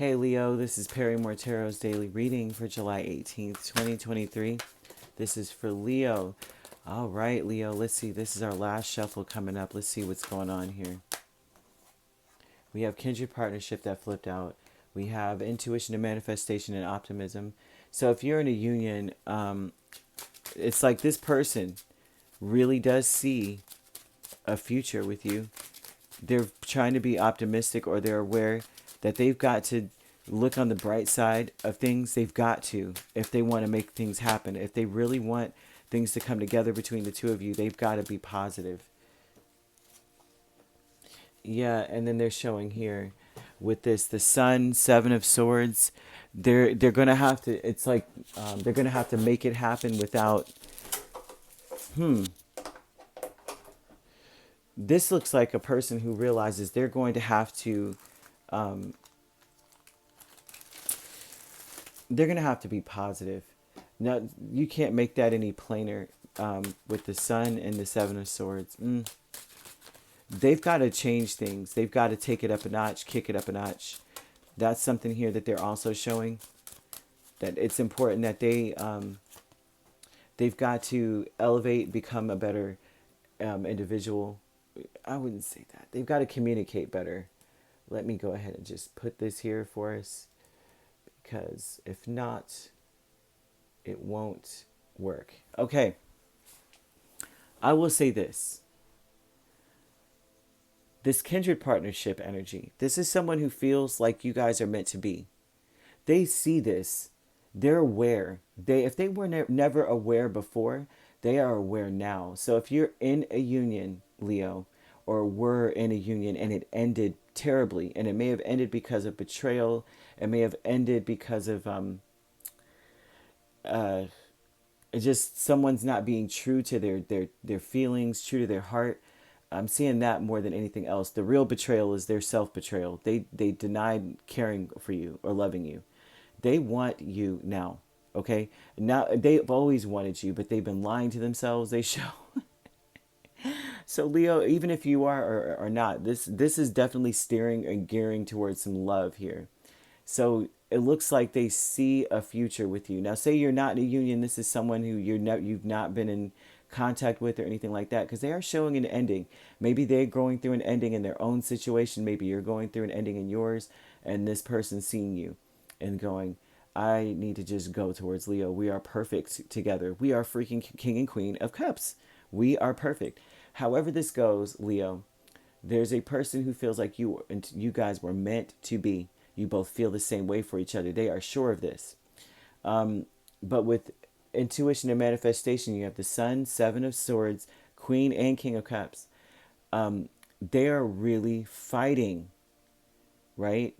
Hey Leo, this is Perrymore Tarot's daily reading for July 18th, 2023. This is for Leo. All right, Leo, let's see. This is our last shuffle coming up. Let's see what's going on here. We have kindred partnership that flipped out. We have intuition and manifestation and optimism. So if you're in a union, it's like this person really does see a future with you. They're trying to be optimistic, or they're aware that they've got to look on the bright side of things. They've got to, if they want to make things happen. If they really want things to come together between the two of you, they've got to be positive. Yeah, and then they're showing here with this, the Sun, Seven of Swords. They're gonna have to. It's like they're gonna have to make it happen without. This looks like a person who realizes they're going to have to. They're gonna have to be positive. Now you can't make that any plainer with the Sun and the Seven of Swords. They've got to change things. They've got to take it up a notch, kick it up a notch. That's something here that they're also showing. That it's important that they've got to elevate, become a better individual. I wouldn't say that. They've got to communicate better. Let me go ahead and just put this here for us, because if not, it won't work. Okay. I will say this. This kindred partnership energy. This is someone who feels like you guys are meant to be. They see this. They're aware. If they were never aware before, they are aware now. So if you're in a union, Leo, or were in a union and it ended terribly, and it may have ended because of betrayal, it may have ended because of just someone's not being true to their feelings, true to their heart. I'm seeing that more than anything else. The real betrayal is their self-betrayal. They denied caring for you or loving you. They want you now, okay? Now, they've always wanted you, but they've been lying to themselves. They show. So Leo, even if you are or not, this is definitely steering and gearing towards some love here. So it looks like they see a future with you. Now, say you're not in a union. This is someone who you've not been in contact with or anything like that, because they are showing an ending. Maybe they're going through an ending in their own situation. Maybe you're going through an ending in yours, and this person's seeing you and going, I need to just go towards Leo. We are perfect together. We are freaking king and queen of cups. We are perfect. However this goes, Leo, there's a person who feels like you guys were meant to be. You both feel the same way for each other. They are sure of this. But with intuition and manifestation, you have the Sun, Seven of Swords, Queen, and King of Cups. They are really fighting, right?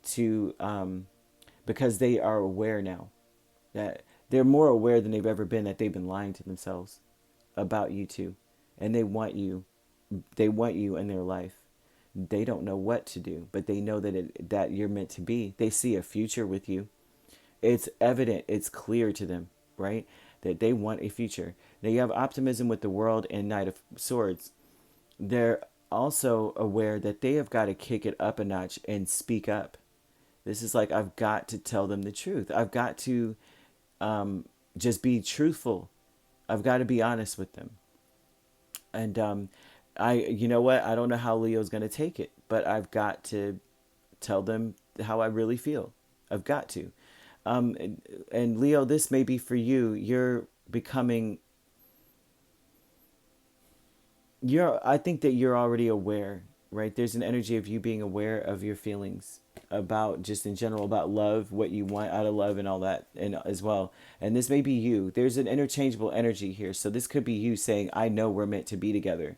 Because they are aware now. That they're more aware than they've ever been that they've been lying to themselves about you two. And they want you. They want you in their life. They don't know what to do, but they know that you're meant to be. They see a future with you. It's evident. It's clear to them, right? That they want a future. Now you have optimism with the World and Knight of Swords. They're also aware that they have got to kick it up a notch and speak up. This is like, I've got to tell them the truth. I've got to just be truthful. I've got to be honest with them. And you know what? I don't know how Leo's going to take it, but I've got to tell them how I really feel. I've got to. And Leo, this may be for you. You're becoming, I think that you're already aware, right? There's an energy of you being aware of your feelings about, just in general, about love, what you want out of love and all that, and as well. And this may be you. There's an interchangeable energy here. So this could be you saying, I know we're meant to be together.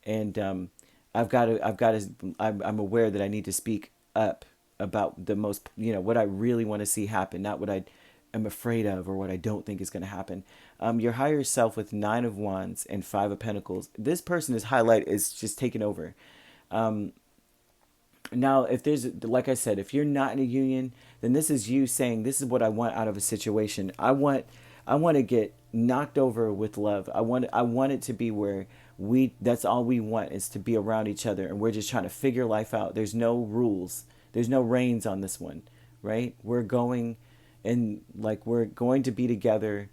And I'm aware that I need to speak up about the most, what I really want to see happen, not what I am afraid of or what I don't think is going to happen. Your higher self with Nine of Wands and Five of Pentacles. This person is just taking over. Now, if there's, like I said, if you're not in a union, then this is you saying, this is what I want out of a situation. I want to get knocked over with love. I want it to be where that's all we want, is to be around each other, and we're just trying to figure life out. There's no rules. There's no reins on this one. right? We're going, and like we're going to be together.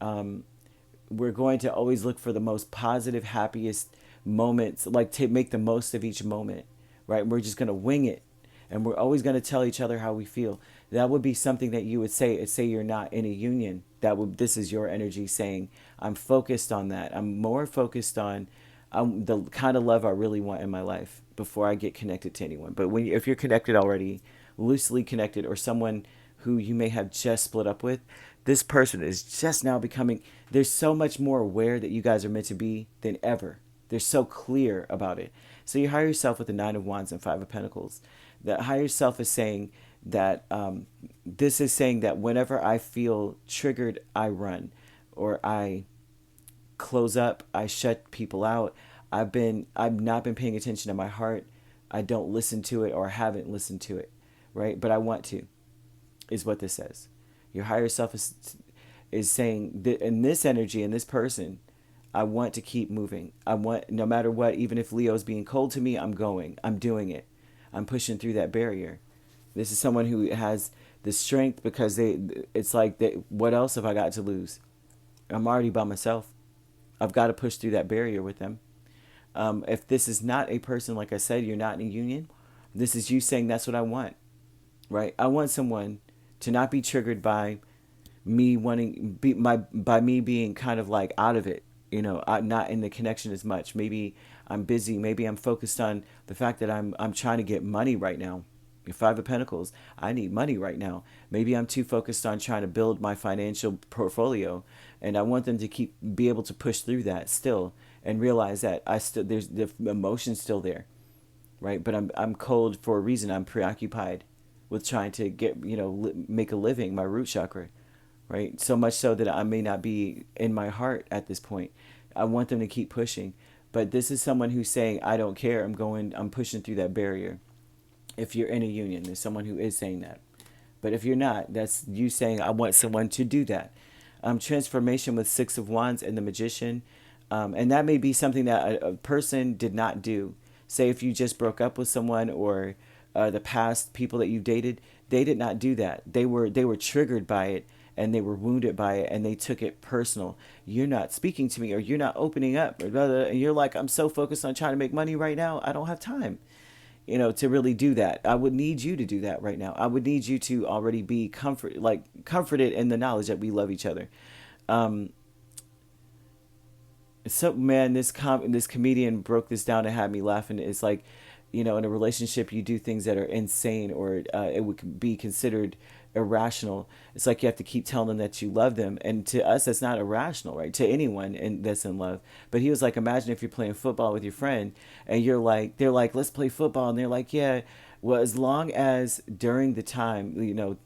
We're going to always look for the most positive, happiest moments, like to make the most of each moment, right? We're just going to wing it, and we're always going to tell each other how we feel. That would be something that you would say you're not in a union. This is your energy saying, I'm focused on that. I'm more focused on the kind of love I really want in my life before I get connected to anyone. But if you're connected already, loosely connected, or someone who you may have just split up with, this person is just now becoming, they're so much more aware that you guys are meant to be than ever. They're so clear about it. So you hire yourself with the Nine of Wands and Five of Pentacles. That higher self is saying that this is saying that whenever I feel triggered, I run, or I close up, I shut people out. I've not been paying attention to my heart. I don't listen to it, or haven't listened to it, right? But I want to, is what this says. Your higher self is saying that in this energy, in this person, I want to keep moving. I want, no matter what, even if Leo's being cold to me, I'm going. I'm doing it. I'm pushing through that barrier. This is someone who has the strength because it's like, what else have I got to lose? I'm already by myself. I've got to push through that barrier with them. If this is not a person, like I said, you're not in a union, this is you saying that's what I want, right? I want someone to not be triggered by me by me being kind of like out of it, I'm not in the connection as much. Maybe I'm busy. Maybe I'm focused on the fact that I'm trying to get money right now. Five of Pentacles, I need money right now. Maybe I'm too focused on trying to build my financial portfolio, and I want them to be able to push through that still, and realize that there's the emotion's still there, right? But I'm cold for a reason. I'm preoccupied with trying to get, make a living, my root chakra, right? So much so that I may not be in my heart at this point. I want them to keep pushing. But this is someone who's saying, I don't care. I'm pushing through that barrier. If you're in a union, there's someone who is saying that. But if you're not, that's you saying, I want someone to do that. Transformation with Six of Wands and the Magician. And that may be something that a person did not do. Say if you just broke up with someone, or the past people that you dated, they did not do that. They were triggered by it, and they were wounded by it, and they took it personal. You're not speaking to me, or you're not opening up, or blah, blah, and you're like, I'm so focused on trying to make money right now, I don't have time, to really do that. I would need you to do that right now. I would need you to already be comforted in the knowledge that we love each other. So man, this comedian broke this down and had me laughing. It's like, in a relationship, you do things that are insane, or it would be considered irrational. It's like you have to keep telling them that you love them, and to us, that's not irrational, right? To anyone that's in love. But he was like, imagine if you're playing football with your friend, and they're like, let's play football, and they're like, yeah. Well, as long as during the time,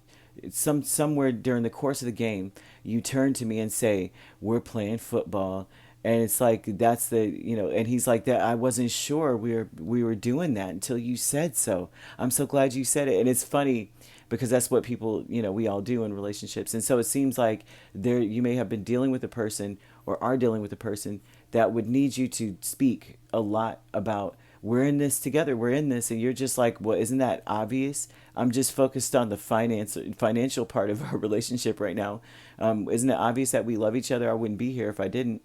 somewhere during the course of the game, you turn to me and say, we're playing football, and it's like, that's and he's like, that I wasn't sure we were doing that until you said so. I'm so glad you said it. And it's funny because that's what people, we all do in relationships. And so it seems like you may have been dealing with a person, or are dealing with a person that would need you to speak a lot about, we're in this together, we're in this, and you're just like, well, isn't that obvious? I'm just focused on the financial part of our relationship right now. Isn't it obvious that we love each other? I wouldn't be here if I didn't.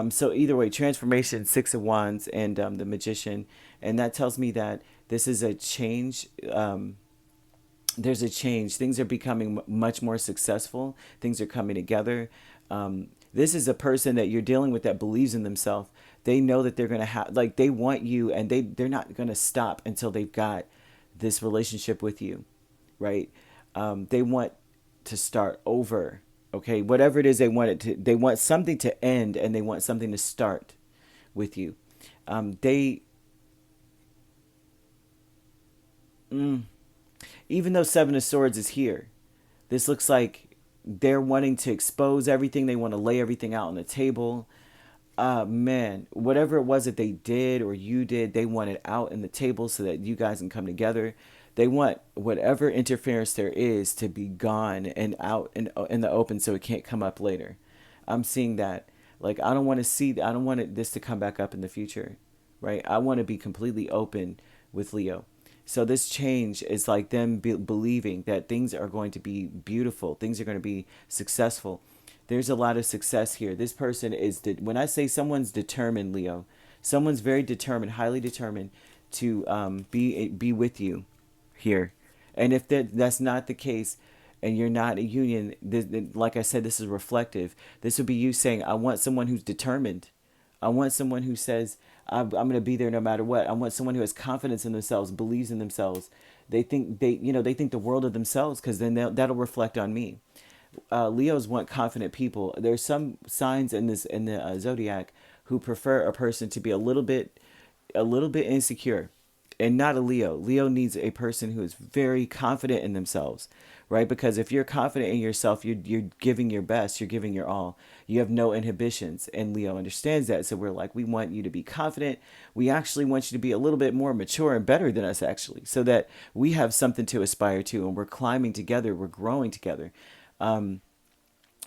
So either way, transformation, Six of Wands, and the Magician, and that tells me that this is a change. There's a change. Things are becoming much more successful. Things are coming together. This is a person that you're dealing with that believes in themselves. They know that they're going to have, like, they want you, and they're not going to stop until they've got this relationship with you, right? They want to start over. Okay, whatever it is they want something to end, and they want something to start with you. Even though Seven of Swords is here, this looks like they're wanting to expose everything. They want to lay everything out on the table. Man, whatever it was that they did or you did, they want it out in the table so that you guys can come together. They want whatever interference there is to be gone and out in the open, so it can't come up later. I'm seeing that. Like, I don't want this to come back up in the future, right? I want to be completely open with Leo. So this change is like them believing that things are going to be beautiful, things are going to be successful. There's a lot of success here. This person is, when I say someone's determined, Leo, someone's very determined, highly determined to be with you here. And if that's not the case, and you're not a union, like I said, this is reflective. This would be you saying, I want someone who's determined. I want someone who says, I'm going to be there no matter what. I want someone who has confidence in themselves, believes in themselves. They think the world of themselves, because then that'll reflect on me. Leos want confident people. There's some signs in the zodiac who prefer a person to be a little bit insecure, and not a Leo. Leo needs a person who is very confident in themselves, right? Because if you're confident in yourself, you're giving your best, you're giving your all. You have no inhibitions, and Leo understands that. So we're like, we want you to be confident. We actually want you to be a little bit more mature and better than us, actually, so that we have something to aspire to, and we're climbing together, we're growing together. And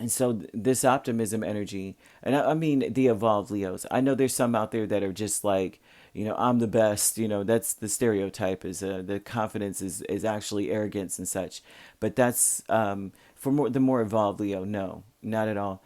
so this optimism energy, and I mean the evolved Leos. I know there's some out there that are just like, I'm the best. That's the stereotype, is the confidence is actually arrogance and such. But that's the more evolved Leo. No, not at all.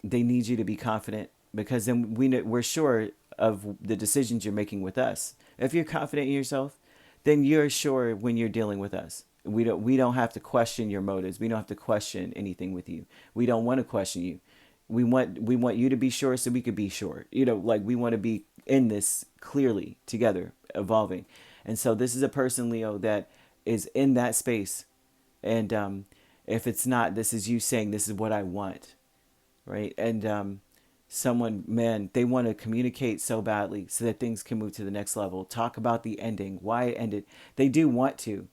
They need you to be confident, because then we're sure of the decisions you're making with us. If you're confident in yourself, then you're sure when you're dealing with us. We don't have to question your motives. We don't have to question anything with you. We don't want to question you. We want you to be sure so we could be sure. Like, we want to be in this clearly together, evolving. And so this is a person, Leo, that is in that space. And if it's not, this is you saying, this is what I want, right? And someone, man, they want to communicate so badly so that things can move to the next level. Talk about the ending, why it ended. They do want to,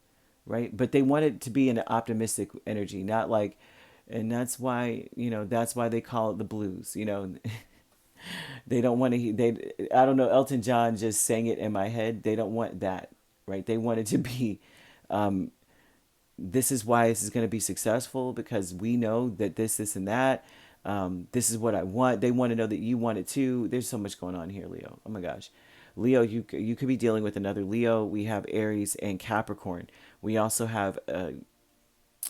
right? But they want it to be an optimistic energy, not like, and that's why, that's why they call it the blues. They don't want to, I don't know, Elton John just sang it in my head. They don't want that, right? They want it to be, this is why this is going to be successful, because we know that this, and that. This is what I want. They want to know that you want it too. There's so much going on here, Leo. Oh my gosh. Leo, you could be dealing with another Leo. We have Aries and Capricorn. We also have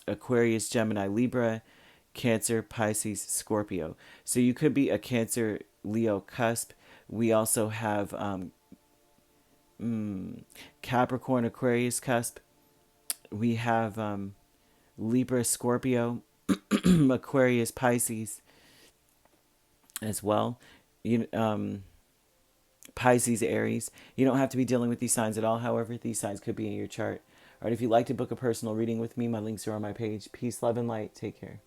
Aquarius, Gemini, Libra, Cancer, Pisces, Scorpio. So you could be a Cancer, Leo cusp. We also have Capricorn, Aquarius cusp. We have Libra, Scorpio, Aquarius, Pisces as well. Pisces, Aries. You don't have to be dealing with these signs at all. However, these signs could be in your chart. All right, if you'd like to book a personal reading with me, my links are on my page. Peace, love, and light. Take care.